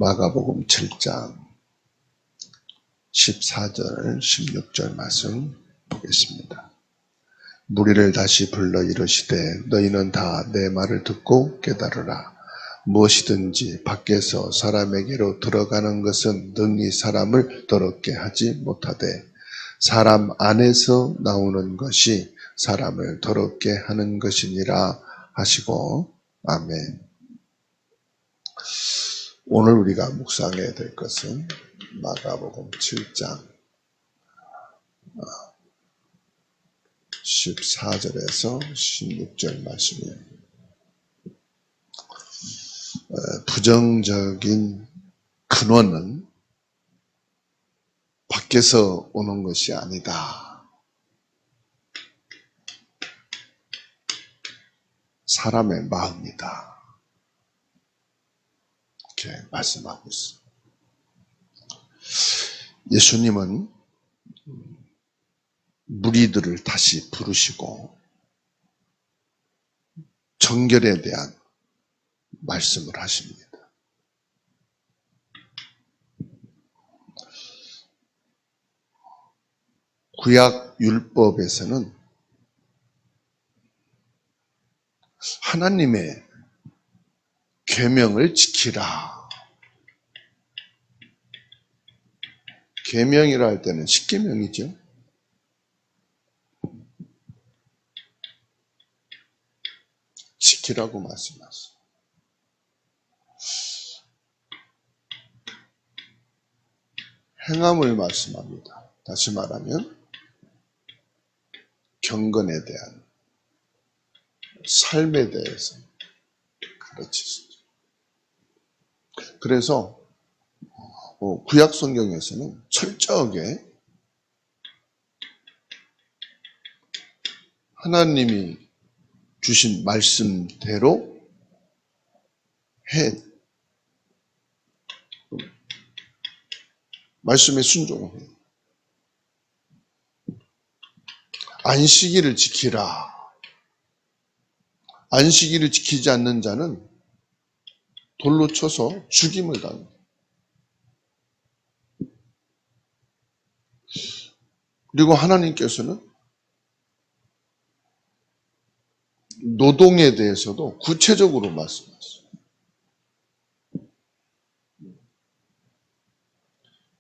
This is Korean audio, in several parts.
마가복음 7장 14절 16절 말씀 보겠습니다. 무리를 다시 불러 이르시되 너희는 다 내 말을 듣고 깨달으라. 무엇이든지 밖에서 사람에게로 들어가는 것은 능히 사람을 더럽게 하지 못하되 사람 안에서 나오는 것이 사람을 더럽게 하는 것이니라 하시고 아멘. 오늘 우리가 묵상해야 될 것은 마가복음 7장 14절에서 16절 말씀이에요. 부정적인 근원은 밖에서 오는 것이 아니다. 사람의 마음이다. 이렇게 말씀하고 있어요. 예수님은 무리들을 다시 부르시고 정결에 대한 말씀을 하십니다. 구약 율법에서는 하나님의 계명을 지키라. 계명이라 할 때는 십계명이죠. 지키라고 말씀하셨어요. 행함을 말씀합니다. 다시 말하면 경건에 대한 삶에 대해서 가르치시죠. 그래서 구약 성경에서는 철저하게 하나님이 주신 말씀대로 말씀에 순종을 해요. 안식일을 지키라. 안식일을 지키지 않는 자는 돌로 쳐서 죽임을 당합니다. 그리고 하나님께서는 노동에 대해서도 구체적으로 말씀하셨어요.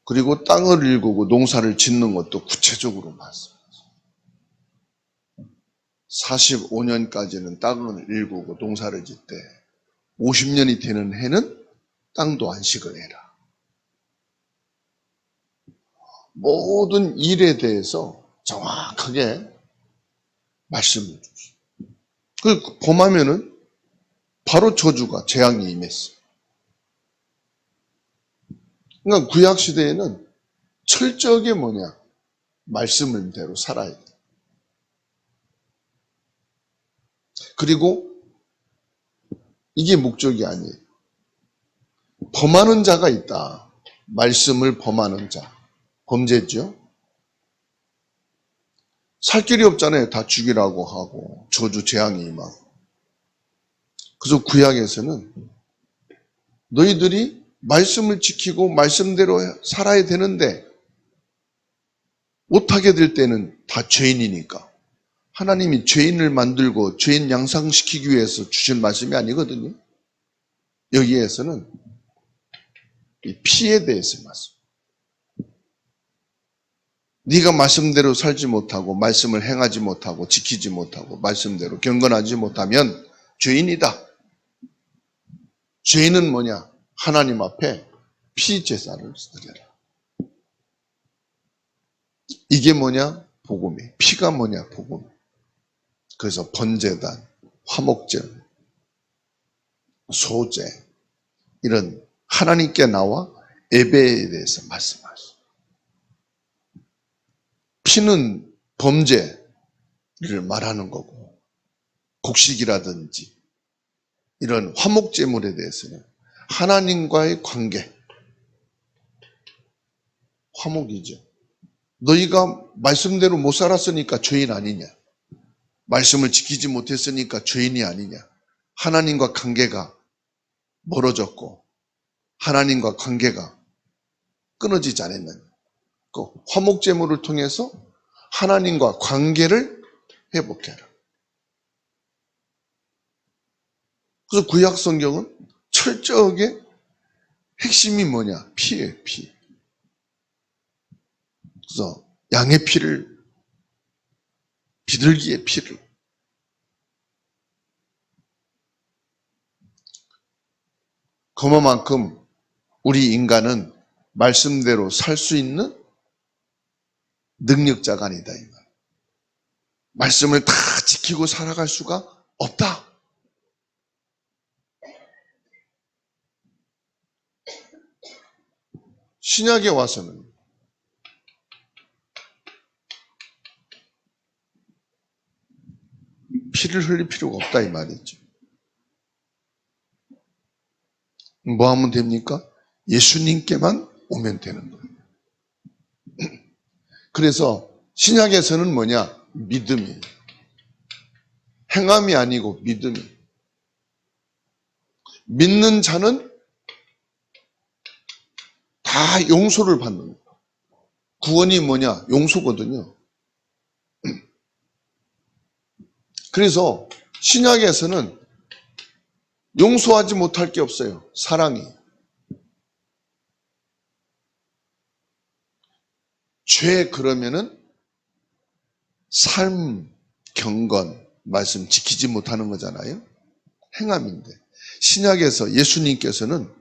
그리고 땅을 일구고 농사를 짓는 것도 구체적으로 말씀하셨어요. 45년까지는 땅을 일구고 농사를 짓되 50년이 되는 해는 땅도 안식을 해라. 모든 일에 대해서 정확하게 말씀을 주시죠. 그 범하면은 바로 저주가 재앙이 임했어요. 그러니까 구약 시대에는 철저하게 말씀대로 살아야 돼. 그리고 이게 목적이 아니에요. 범하는 자가 있다. 말씀을 범하는 자. 범죄죠. 살 길이 없잖아요. 다 죽이라고 하고 저주 재앙이 임하고. 그래서 구약에서는 너희들이 말씀을 지키고 말씀대로 살아야 되는데 못하게 될 때는 다 죄인이니까. 하나님이 죄인을 만들고 죄인 양상시키기 위해서 주신 말씀이 아니거든요. 여기에서는 이 피에 대해서 말씀. 네가 말씀대로 살지 못하고 말씀을 행하지 못하고 지키지 못하고 말씀대로 경건하지 못하면 죄인이다. 죄인은 하나님 앞에 피제사를 드려라. 이게 복음이. 피가 복음. 그래서 번제단, 화목제, 소제 이런 하나님께 나와 예배에 대해서 말씀하셨어요. 피는 범죄를 말하는 거고 곡식이라든지 이런 화목제물에 대해서는 하나님과의 관계, 화목이죠. 너희가 말씀대로 못 살았으니까 죄인 아니냐? 말씀을 지키지 못했으니까 죄인이 아니냐? 하나님과 관계가 멀어졌고 하나님과 관계가 끊어지지 않았느냐. 그 화목제물을 통해서 하나님과 관계를 회복해라. 그래서 구약 성경은 철저하게 핵심이 뭐냐? 피예요, 피. 그래서 양의 피를, 비둘기의 피를. 그만큼 우리 인간은 말씀대로 살 수 있는 능력자가 아니다, 이 말. 말씀을 다 지키고 살아갈 수가 없다. 신약에 와서는 피를 흘릴 필요가 없다, 이 말이죠. 뭐 하면 됩니까? 예수님께만 오면 되는 거예요. 그래서 신약에서는 뭐냐? 믿음이에요. 행함이 아니고 믿음이. 믿는 자는 다 용서를 받는 거예요. 구원이 뭐냐? 용서거든요. 그래서 신약에서는 용서하지 못할 게 없어요. 사랑이. 죄 그러면은 삶, 경건, 말씀 지키지 못하는 거잖아요. 행함인데. 신약에서 예수님께서는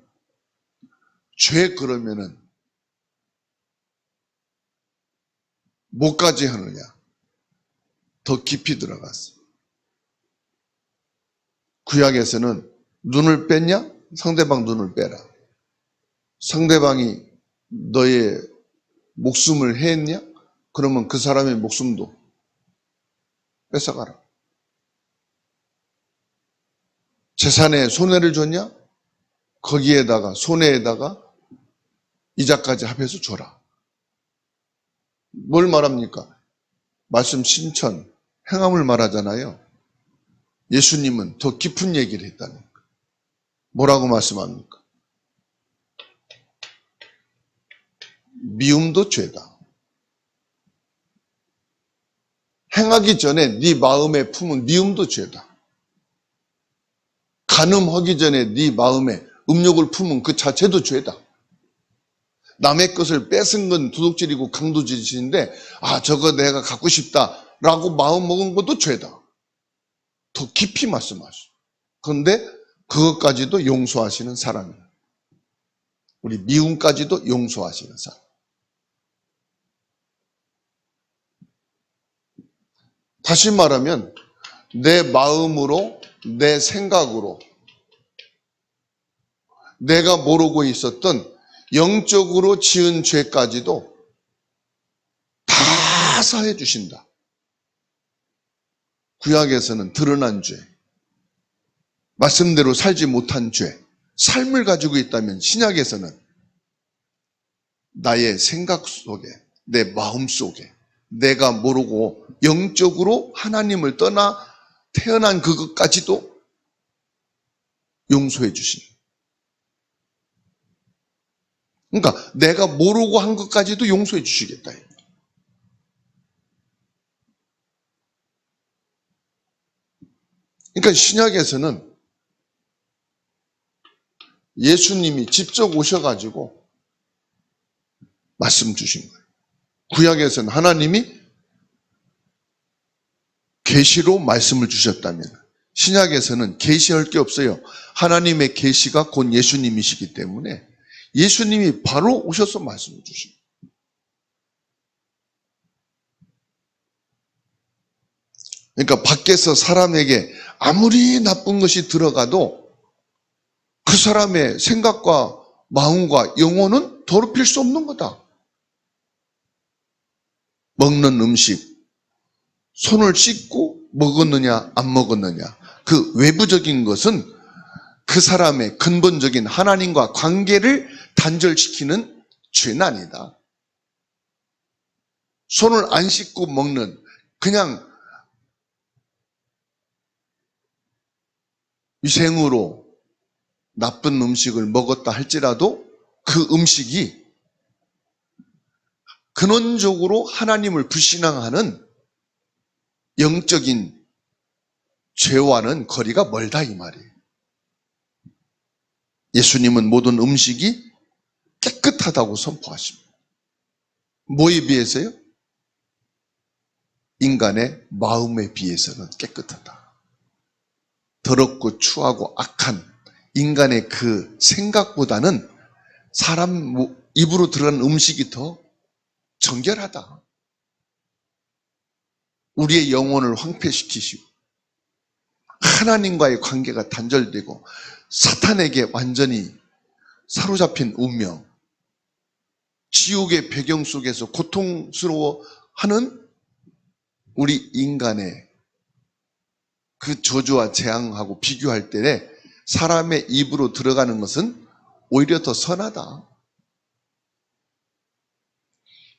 죄 그러면은 뭐까지 하느냐? 더 깊이 들어갔어요. 구약에서는 눈을 뺐냐? 상대방 눈을 빼라. 상대방이 너의 목숨을 해했냐? 그러면 그 사람의 목숨도 뺏어가라. 재산에 손해를 줬냐? 거기에다가 손해에다가 이자까지 합해서 줘라. 뭘 말합니까? 말씀 신천, 행함을 말하잖아요. 예수님은 더 깊은 얘기를 했다니까. 뭐라고 말씀합니까? 미움도 죄다. 행하기 전에 네 마음에 품은 미움도 죄다. 간음하기 전에 네 마음에 음욕을 품은 그 자체도 죄다. 남의 것을 뺏은 건 도둑질이고 강도질인데 저거 내가 갖고 싶다라고 마음 먹은 것도 죄다. 더 깊이 말씀하시죠. 그런데 그것까지도 용서하시는 사람이에요. 우리 미움까지도 용서하시는 사람. 다시 말하면 내 마음으로, 내 생각으로 내가 모르고 있었던 영적으로 지은 죄까지도 다 사해 주신다. 구약에서는 드러난 죄, 말씀대로 살지 못한 죄, 삶을 가지고 있다면 신약에서는 나의 생각 속에, 내 마음 속에 내가 모르고 영적으로 하나님을 떠나 태어난 그것까지도 용서해 주신. 그러니까 내가 모르고 한 것까지도 용서해 주시겠다. 그러니까 신약에서는 예수님이 직접 오셔가지고 말씀 주신 거예요. 구약에서는 하나님이 계시로 말씀을 주셨다면 신약에서는 계시할 게 없어요. 하나님의 계시가 곧 예수님이시기 때문에 예수님이 바로 오셔서 말씀을 주신 거예요. 그러니까 밖에서 사람에게 아무리 나쁜 것이 들어가도 그 사람의 생각과 마음과 영혼은 더럽힐 수 없는 거다. 먹는 음식, 손을 씻고 먹었느냐 안 먹었느냐, 그 외부적인 것은 그 사람의 근본적인 하나님과 관계를 단절시키는 죄는 아니다. 손을 안 씻고 먹는 그냥 위생으로 나쁜 음식을 먹었다 할지라도 그 음식이 근원적으로 하나님을 불신앙하는 영적인 죄와는 거리가 멀다 이 말이에요. 예수님은 모든 음식이 깨끗하다고 선포하십니다. 뭐에 비해서요? 인간의 마음에 비해서는 깨끗하다. 더럽고 추하고 악한 인간의 그 생각보다는 사람 입으로 들어가는 음식이 더 정결하다. 우리의 영혼을 황폐시키시고 하나님과의 관계가 단절되고 사탄에게 완전히 사로잡힌 운명, 지옥의 배경 속에서 고통스러워하는 우리 인간의 그 저주와 재앙하고 비교할 때 사람의 입으로 들어가는 것은 오히려 더 선하다.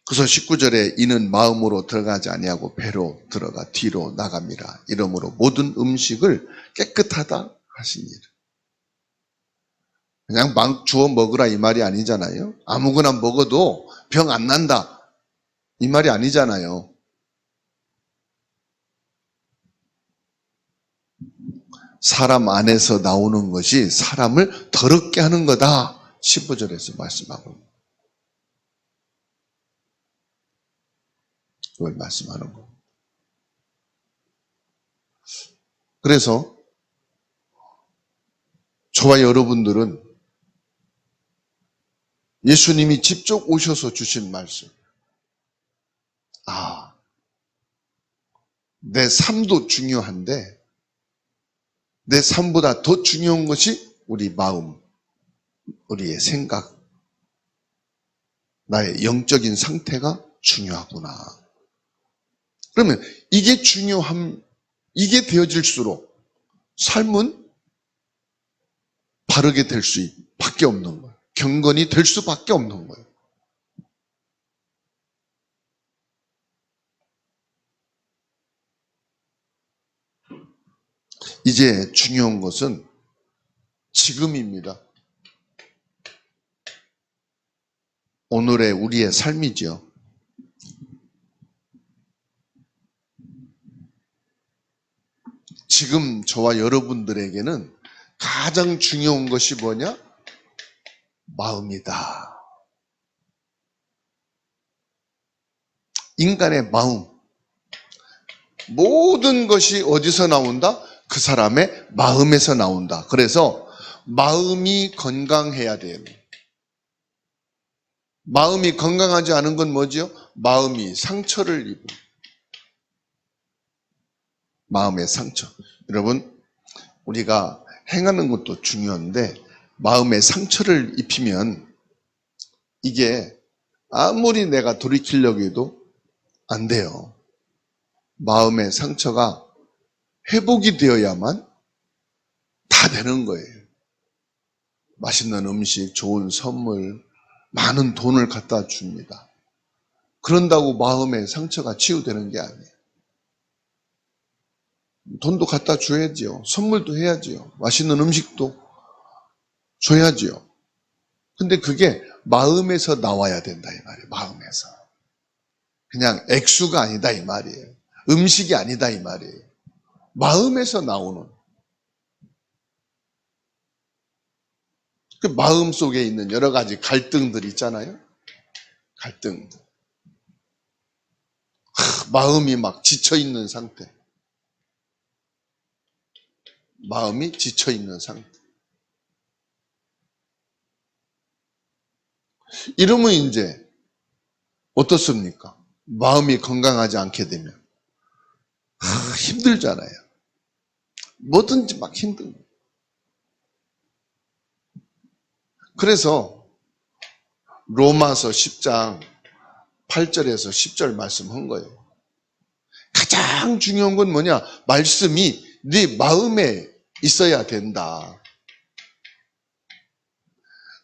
그래서 19절에 이는 마음으로 들어가지 아니하고 배로 들어가 뒤로 나갑니다. 이러므로 모든 음식을 깨끗하다 하시니라. 그냥 막 주워 먹으라 이 말이 아니잖아요. 아무거나 먹어도 병 안 난다 이 말이 아니잖아요. 사람 안에서 나오는 것이 사람을 더럽게 하는 거다. 15절에서 말씀하고 그걸 말씀하는 거. 그래서 저와 여러분들은 예수님이 직접 오셔서 주신 말씀, 내 삶도 중요한데 내 삶보다 더 중요한 것이 우리 마음, 우리의 생각, 나의 영적인 상태가 중요하구나. 그러면 이게 이게 되어질수록 삶은 바르게 될 수밖에 없는 거예요. 경건이 될 수밖에 없는 거예요. 이제 중요한 것은 지금입니다. 오늘의 우리의 삶이지요. 지금 저와 여러분들에게는 가장 중요한 것이 뭐냐? 마음이다. 인간의 마음. 모든 것이 어디서 나온다? 그 사람의 마음에서 나온다. 그래서 마음이 건강해야 돼요. 마음이 건강하지 않은 건 뭐지요? 마음이 상처를 입은 마음의 상처. 여러분, 우리가 행하는 것도 중요한데 마음의 상처를 입히면 이게 아무리 내가 돌이키려고 해도 안 돼요. 마음의 상처가 회복이 되어야만 다 되는 거예요. 맛있는 음식, 좋은 선물, 많은 돈을 갖다 줍니다. 그런다고 마음의 상처가 치유되는 게 아니에요. 돈도 갖다 줘야지요. 선물도 해야지요. 맛있는 음식도 줘야지요. 근데 그게 마음에서 나와야 된다 이 말이에요. 마음에서. 그냥 액수가 아니다 이 말이에요. 음식이 아니다 이 말이에요. 마음에서 나오는. 그 마음 속에 있는 여러 가지 갈등들 있잖아요. 갈등들. 마음이 막 지쳐있는 상태. 마음이 지쳐있는 상태. 이러면 이제 어떻습니까? 마음이 건강하지 않게 되면 힘들잖아요. 뭐든지 막 힘든 거예요. 그래서 로마서 10장 8절에서 10절 말씀한 거예요. 가장 중요한 건 뭐냐? 말씀이 네 마음에 있어야 된다.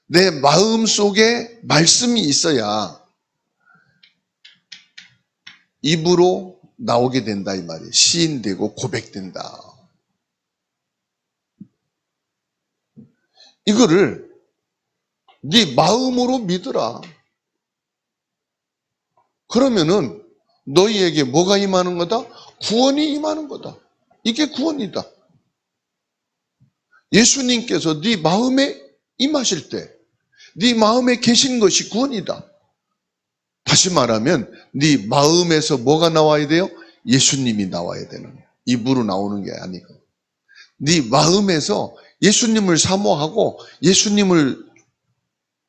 내 마음 속에 말씀이 있어야 입으로 나오게 된다 이 말이에요. 시인되고 고백된다. 이거를 네 마음으로 믿으라. 그러면은 너희에게 뭐가 임하는 거다? 구원이 임하는 거다. 이게 구원이다. 예수님께서 네 마음에 임하실 때 네 마음에 계신 것이 구원이다. 다시 말하면 네 마음에서 뭐가 나와야 돼요? 예수님이 나와야 되는 거예요. 입으로 나오는 게 아니고. 네 마음에서 예수님을 사모하고 예수님을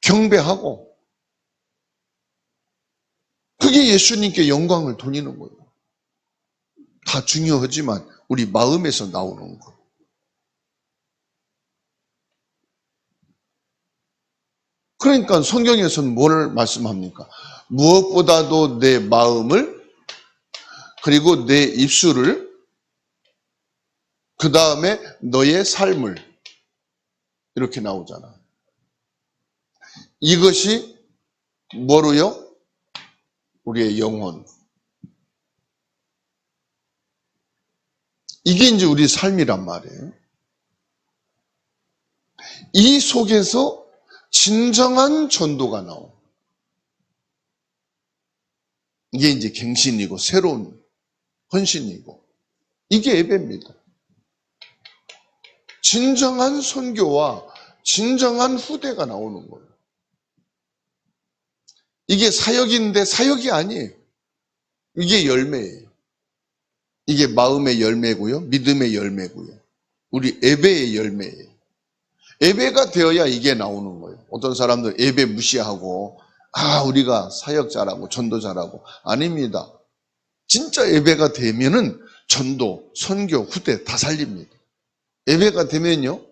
경배하고 그게 예수님께 영광을 돌리는 거예요. 다 중요하지만 우리 마음에서 나오는 거. 그러니까 성경에서는 뭘 말씀합니까? 무엇보다도 내 마음을 그리고 내 입술을 그 다음에 너의 삶을 이렇게 나오잖아. 이것이 뭐로요? 우리의 영혼. 이게 이제 우리 삶이란 말이에요. 이 속에서 진정한 전도가 나오. 이게 이제 갱신이고 새로운 헌신이고 이게 예배입니다. 진정한 선교와 진정한 후대가 나오는 거예요. 이게 사역인데 사역이 아니에요. 이게 열매예요. 이게 마음의 열매고요. 믿음의 열매고요. 우리 예배의 열매예요. 예배가 되어야 이게 나오는 거예요. 어떤 사람들 예배 무시하고 우리가 사역 잘하고 전도 잘하고 아닙니다. 진짜 예배가 되면은 전도, 선교, 후대 다 살립니다. 예배가 되면요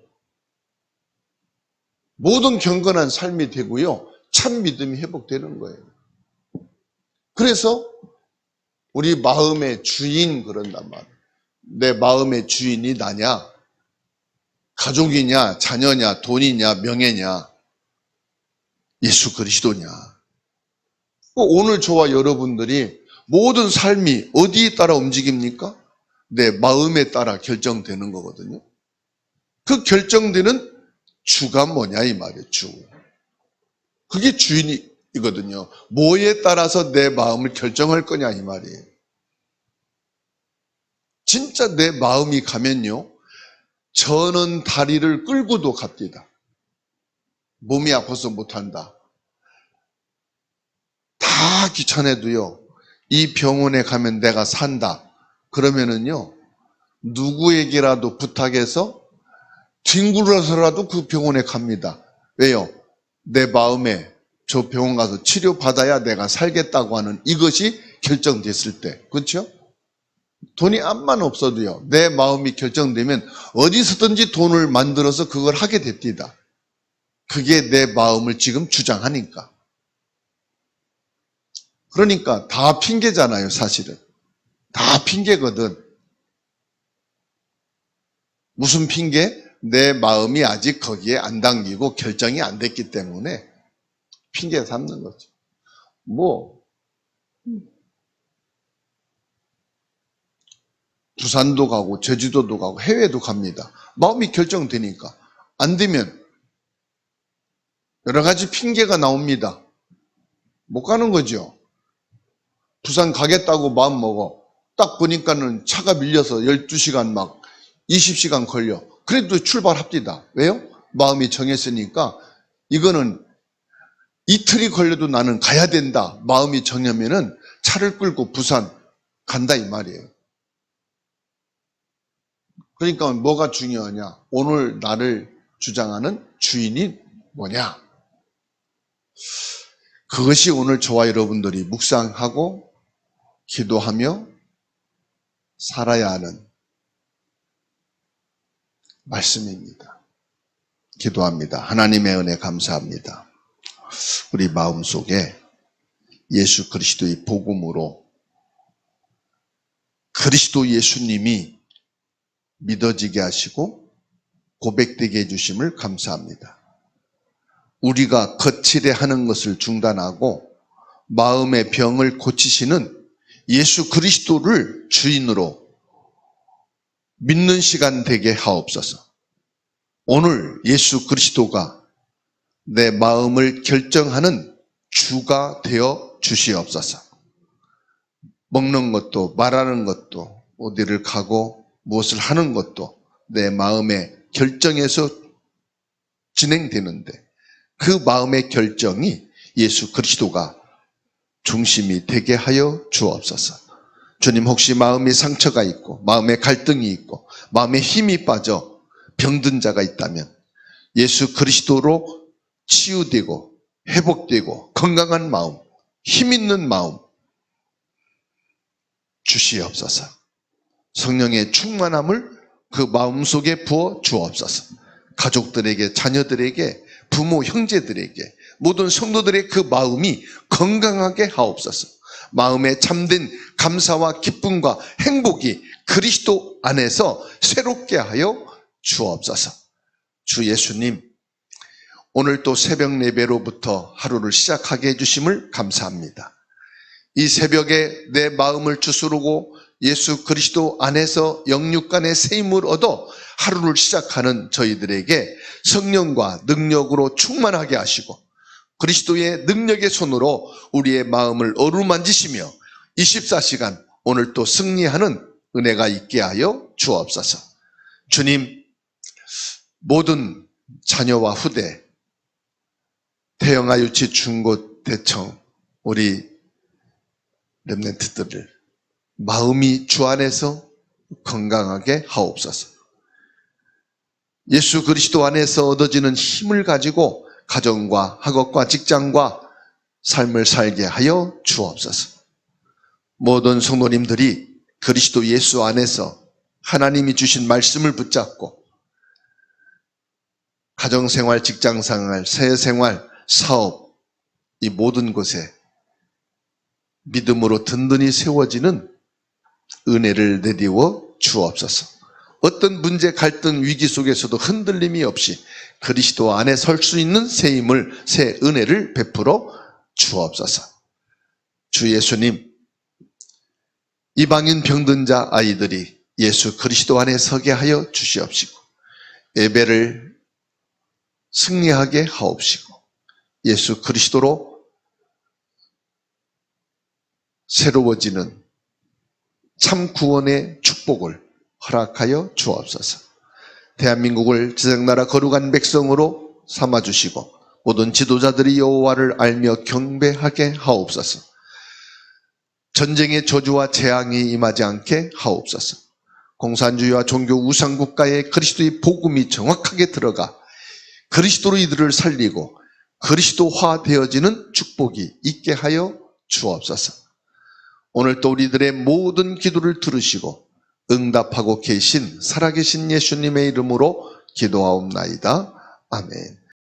모든 경건한 삶이 되고요 참 믿음이 회복되는 거예요. 그래서 우리 마음의 주인 그런단 말이에요. 내 마음의 주인이 나냐? 가족이냐? 자녀냐? 돈이냐? 명예냐? 예수 그리스도냐? 오늘 저와 여러분들이 모든 삶이 어디에 따라 움직입니까? 내 마음에 따라 결정되는 거거든요. 그 결정되는 주가 뭐냐 이 말이에요. 주. 그게 주인이거든요. 뭐에 따라서 내 마음을 결정할 거냐 이 말이에요. 진짜 내 마음이 가면요 저는 다리를 끌고도 갑니다. 몸이 아파서 못한다. 다 귀찮아도요 이 병원에 가면 내가 산다. 그러면은요 누구에게라도 부탁해서 뒹굴어서라도 그 병원에 갑니다. 왜요? 내 마음에 저 병원 가서 치료받아야 내가 살겠다고 하는 이것이 결정됐을 때. 그렇죠? 돈이 암만 없어도요. 내 마음이 결정되면 어디서든지 돈을 만들어서 그걸 하게 됩니다. 그게 내 마음을 지금 주장하니까. 그러니까 다 핑계잖아요, 사실은. 다 핑계거든. 무슨 핑계? 내 마음이 아직 거기에 안 당기고 결정이 안 됐기 때문에 핑계 삼는 거죠. 부산도 가고 제주도도 가고 해외도 갑니다. 마음이 결정되니까. 안 되면 여러 가지 핑계가 나옵니다. 못 가는 거죠. 부산 가겠다고 마음 먹어. 딱 보니까는 차가 밀려서 12시간 막 20시간 걸려. 그래도 출발합니다. 왜요? 마음이 정했으니까 이거는 이틀이 걸려도 나는 가야 된다. 마음이 정하면은 차를 끌고 부산 간다 이 말이에요. 그러니까 뭐가 중요하냐? 오늘 나를 주장하는 주인이 뭐냐? 그것이 오늘 저와 여러분들이 묵상하고 기도하며 살아야 하는 말씀입니다. 기도합니다. 하나님의 은혜 감사합니다. 우리 마음속에 예수 그리스도의 복음으로 그리스도 예수님이 믿어지게 하시고 고백되게 해주심을 감사합니다. 우리가 거칠해 하는 것을 중단하고 마음의 병을 고치시는 예수 그리스도를 주인으로 믿는 시간 되게 하옵소서. 오늘 예수 그리스도가 내 마음을 결정하는 주가 되어 주시옵소서. 먹는 것도 말하는 것도 어디를 가고 무엇을 하는 것도 내 마음의 결정에서 진행되는데 그 마음의 결정이 예수 그리스도가 중심이 되게 하여 주옵소서. 주님, 혹시 마음에 상처가 있고 마음에 갈등이 있고 마음에 힘이 빠져 병든 자가 있다면 예수 그리스도로 치유되고 회복되고 건강한 마음, 힘 있는 마음 주시옵소서. 성령의 충만함을 그 마음속에 부어 주옵소서. 가족들에게, 자녀들에게, 부모, 형제들에게, 모든 성도들의 그 마음이 건강하게 하옵소서. 마음에 참된 감사와 기쁨과 행복이 그리스도 안에서 새롭게 하여 주옵소서. 주 예수님, 오늘 또 새벽 예배로부터 하루를 시작하게 해주심을 감사합니다. 이 새벽에 내 마음을 주스르고 예수 그리스도 안에서 영육간의 세임을 얻어 하루를 시작하는 저희들에게 성령과 능력으로 충만하게 하시고 그리스도의 능력의 손으로 우리의 마음을 어루만지시며 24시간 오늘 또 승리하는 은혜가 있게 하여 주옵소서. 주님, 모든 자녀와 후대, 대형아 유치 중고 대청 우리 렘넌트들을 마음이 주 안에서 건강하게 하옵소서. 예수 그리스도 안에서 얻어지는 힘을 가지고 가정과 학업과 직장과 삶을 살게 하여 주옵소서. 모든 성도님들이 그리스도 예수 안에서 하나님이 주신 말씀을 붙잡고 가정생활, 직장생활, 사회생활, 사업 이 모든 곳에 믿음으로 든든히 세워지는 은혜를 내리워 주옵소서. 어떤 문제, 갈등, 위기 속에서도 흔들림이 없이 그리스도 안에 설 수 있는 새 힘을, 새 은혜를 베풀어 주옵소서. 주 예수님, 이방인 병든 자 아이들이 예수 그리스도 안에 서게 하여 주시옵시고 예배를 승리하게 하옵시고 예수 그리스도로 새로워지는 참 구원의 축복을 허락하여 주옵소서. 대한민국을 지상나라 거룩한 백성으로 삼아주시고 모든 지도자들이 여호와를 알며 경배하게 하옵소서. 전쟁의 저주와 재앙이 임하지 않게 하옵소서. 공산주의와 종교 우상국가에 그리스도의 복음이 정확하게 들어가 그리스도로 이들을 살리고 그리스도화 되어지는 축복이 있게 하여 주옵소서. 오늘 또 우리들의 모든 기도를 들으시고 응답하고 계신 살아계신 예수님의 이름으로 기도하옵나이다. 아멘.